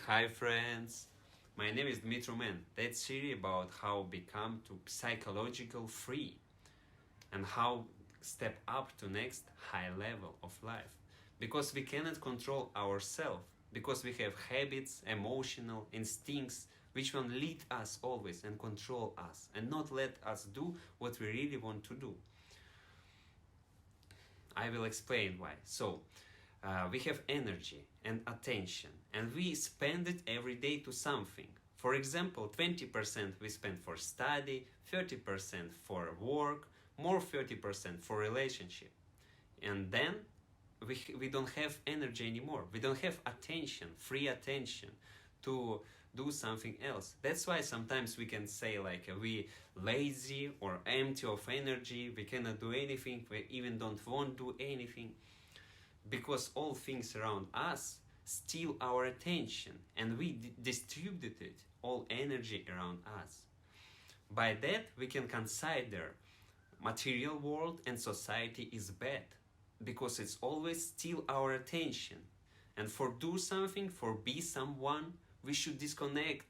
Hi friends, my name is Dmytro Mann. That's series about how become to psychological free and how step up to next high level of life. Because we cannot control ourselves, because we have habits, emotional instincts, which will lead us always and control us and not let us do what we really want to do. I will explain why. We have energy and attention, and we spend it every day to something. For example, 20% we spend for study, 30% for work, more 30% for relationship. And then we don't have energy anymore. We don't have attention, free attention to do something else. That's why sometimes we can say like we lazy or empty of energy, we cannot do anything, we even don't want to do anything. Because all things around us steal our attention and we distributed all energy around us. By that we can consider material world and society is bad because it's always steal our attention, and for do something, for be someone, we should disconnect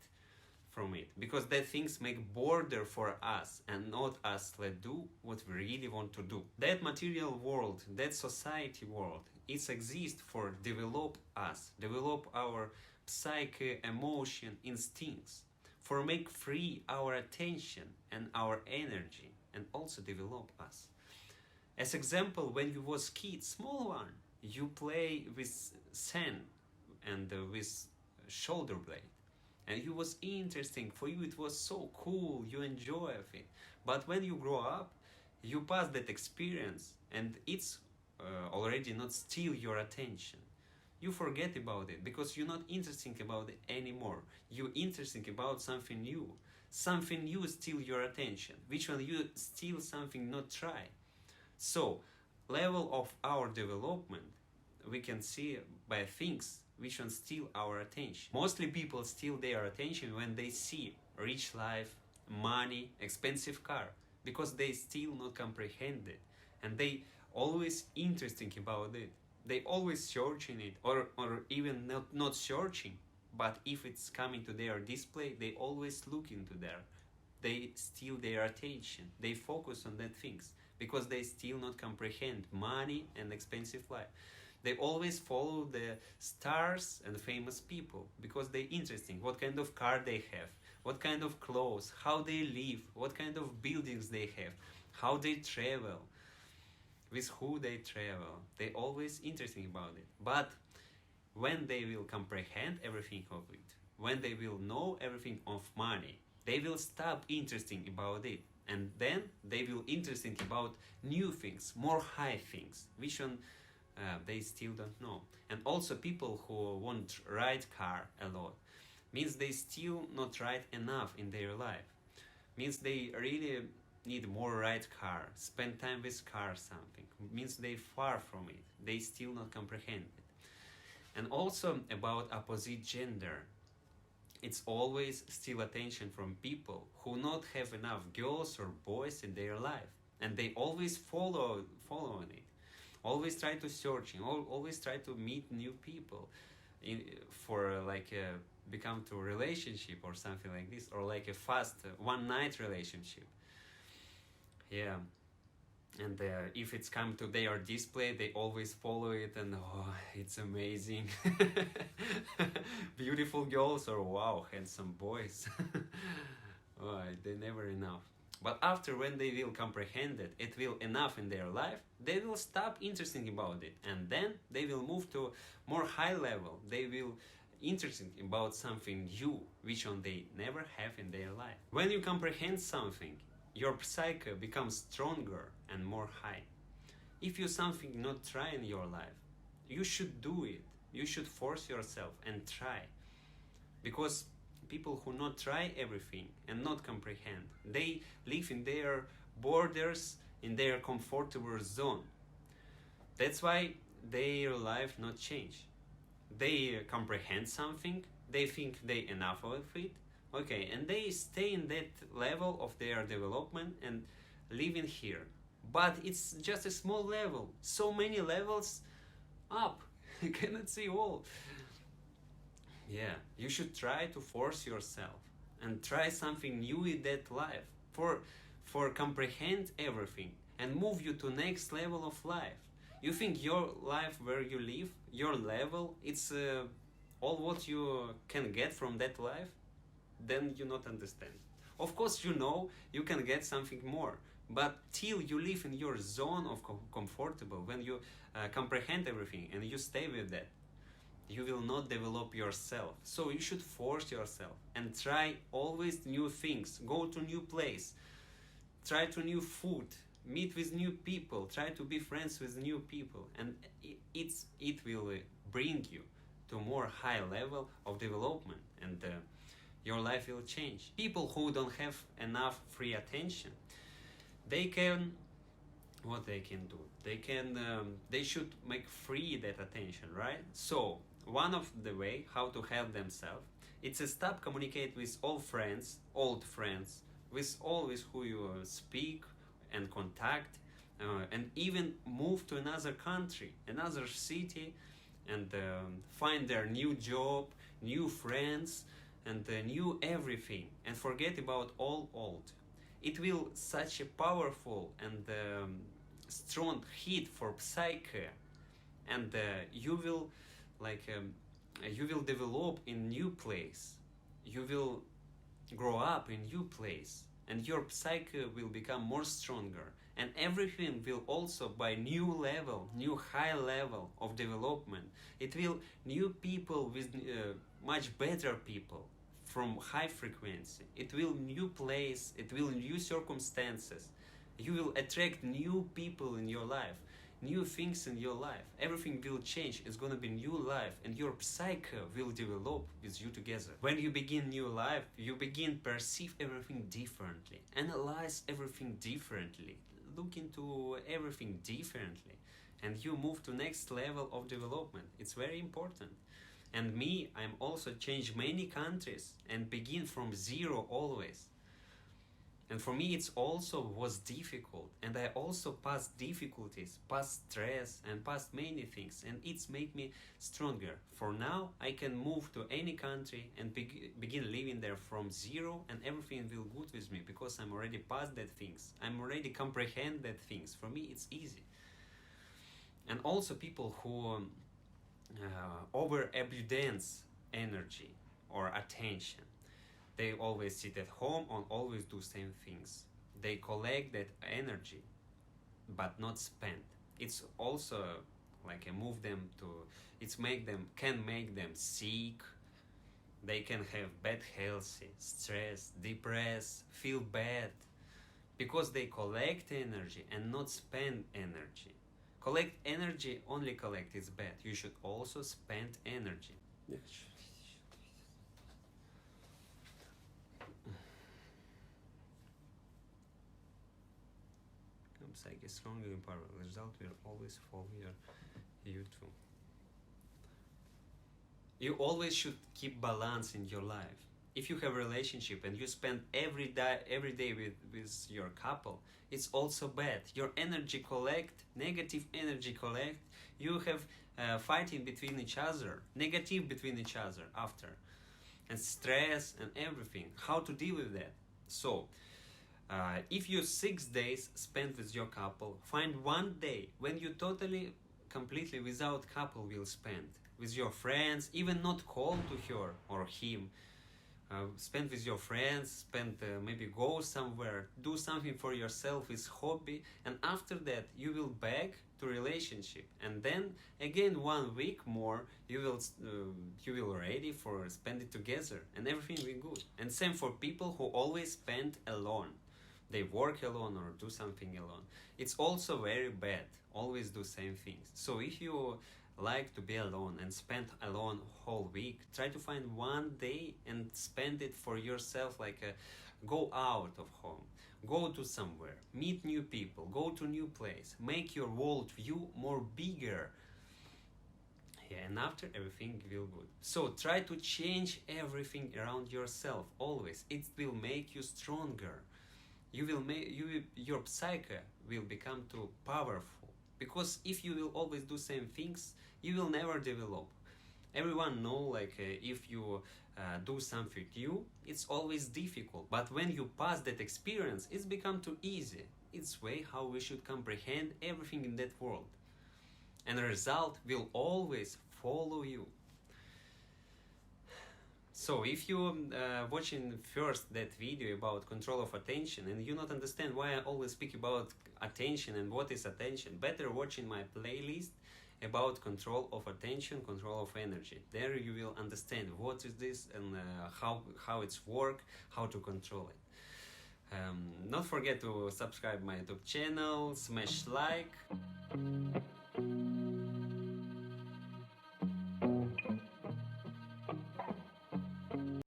from it, because that things make border for us and not us let do what we really want to do. That material world, that society world, it exists for develop us, develop our psyche, emotion, instincts, for make free our attention and our energy, and also develop us. As example, when you was kid, small one, you play with sand and with shoulder blade. And it was interesting, for you it was so cool, you enjoy it. But when you grow up, you pass that experience and it's already not steal your attention. You forget about it because you're not interested about it anymore. You're interested about something new. Something new steal your attention, which one you steal something not try. So, level of our development we can see by things which one steal our attention. Mostly people steal their attention when they see rich life, money, expensive car, because they still not comprehend it, and they always interesting about it. They always searching it, or even not searching, but if it's coming to their display, they always look into there. They steal their attention. They focus on that things because they still not comprehend money and expensive life. They always follow the stars and famous people because they're interesting. What kind of car they have, what kind of clothes, how they live, what kind of buildings they have, how they travel, with who they travel. They always interesting about it. But when they will comprehend everything of it, when they will know everything of money, they will stop interesting about it. And then they will interesting about new things, more high things, which one they still don't know. And also people who want ride car a lot, means they still not ride enough in their life. Means they really need more ride car, spend time with car something. Means they far from it. They still not comprehend it. And also about opposite gender. It's always steal attention from people who not have enough girls or boys in their life. And they always follow on it. Always try to searching, always try to meet new people for like become to a relationship or something like this, or like a fast one night relationship. Yeah. And if it's come to their display, they always follow it, and oh, it's amazing. Beautiful girls, or wow, handsome boys. Oh, they're never enough. But after, when they will comprehend it, it will enough in their life, they will stop interesting about it, and then they will move to more high level. They will interesting about something new, which one they never have in their life. When you comprehend something, your psyche becomes stronger and more high. If you something not try in your life, you should do it. You should force yourself and try. Because people who not try everything and not comprehend, they live in their borders, in their comfortable zone. That's why their life not change. They comprehend something, they think they enough of it, okay, and they stay in that level of their development and living here. But it's just a small level. So many levels up. You cannot see all. Yeah, you should try to force yourself and try something new in that life for comprehend everything and move you to next level of life. You think your life where you live, your level, it's all what you can get from that life? Then you not understand. Of course, you know you can get something more, but till you live in your zone of comfortable, when you comprehend everything and you stay with that, you will not develop yourself. So you should force yourself and try always new things. Go to new place, try to new food, meet with new people, try to be friends with new people, and it will bring you to more high level of development, and your life will change. People who don't have enough free attention, they can, what they can do, they should make free that attention, right? So one of the way how to help themselves, it's a stop communicate with old friends, with always who you speak and contact, and even move to another country, another city, and find their new job, new friends, and new everything, and forget about all old. It will such a powerful and strong hit for psyche, and you will you will develop in new place, you will grow up in new place, and your psyche will become more stronger, and everything will also by new level, new high level of development. It will new people with much better people from high frequency. It will new place, it will new circumstances. You will attract new people in your life, new things in your life. Everything will change. It's gonna be new life, and your psyche will develop with you together. When you begin new life, you begin perceive everything differently, analyze everything differently, look into everything differently, and you move to next level of development. It's very important. And me, I'm also changed many countries and begin from zero always. And for me, it's also was difficult, and I also passed difficulties, passed stress, and passed many things, and it's made me stronger. For now, I can move to any country and begin living there from zero, and everything will good with me because I'm already past that things. I'm already comprehend that things. For me, it's easy. And also people who overabundance energy or attention. They always sit at home and always do same things. They collect that energy, but not spend. It's also like a move them to. It's make them can make them sick. They can have bad health, stress, depressed, feel bad, because they collect energy and not spend energy. Collect energy, only collect is bad. You should also spend energy. Yes. Psyche stronger in power. The result will always follow you too. You always should keep balance in your life. If you have a relationship and you spend every day with your couple, it's also bad. Your energy collect, negative energy collect. You have fighting between each other, negative between each other after, and stress and everything. How to deal with that? So, if you 6 days spent with your couple, find one day when you totally, completely without couple will spend with your friends, even not call to her or him. Spend with your friends, maybe go somewhere, do something for yourself with hobby, and after that you will back to relationship, and then again 1 week more you will ready for spend it together, and everything will be good. And same for people who always spend alone. They work alone or do something alone. It's also very bad. Always do same things. So if you like to be alone and spend alone whole week, try to find one day and spend it for yourself, like go out of home, go to somewhere, meet new people, go to new place, make your world view more bigger. Yeah, and after everything will good. So try to change everything around yourself always. It will make you stronger. Your psyche will become too powerful, because if you will always do same things, you will never develop. Everyone know, like, if you do something new, it's always difficult. But when you pass that experience, it's become too easy. It's way how we should comprehend everything in that world. And the result will always follow you. So if you watching first that video about control of attention and you not understand why I always speak about attention and what is attention, better watching my playlist about control of attention, control of energy. There you will understand what is this and how it's work, how to control it. Not forget to subscribe my YouTube channel, smash like.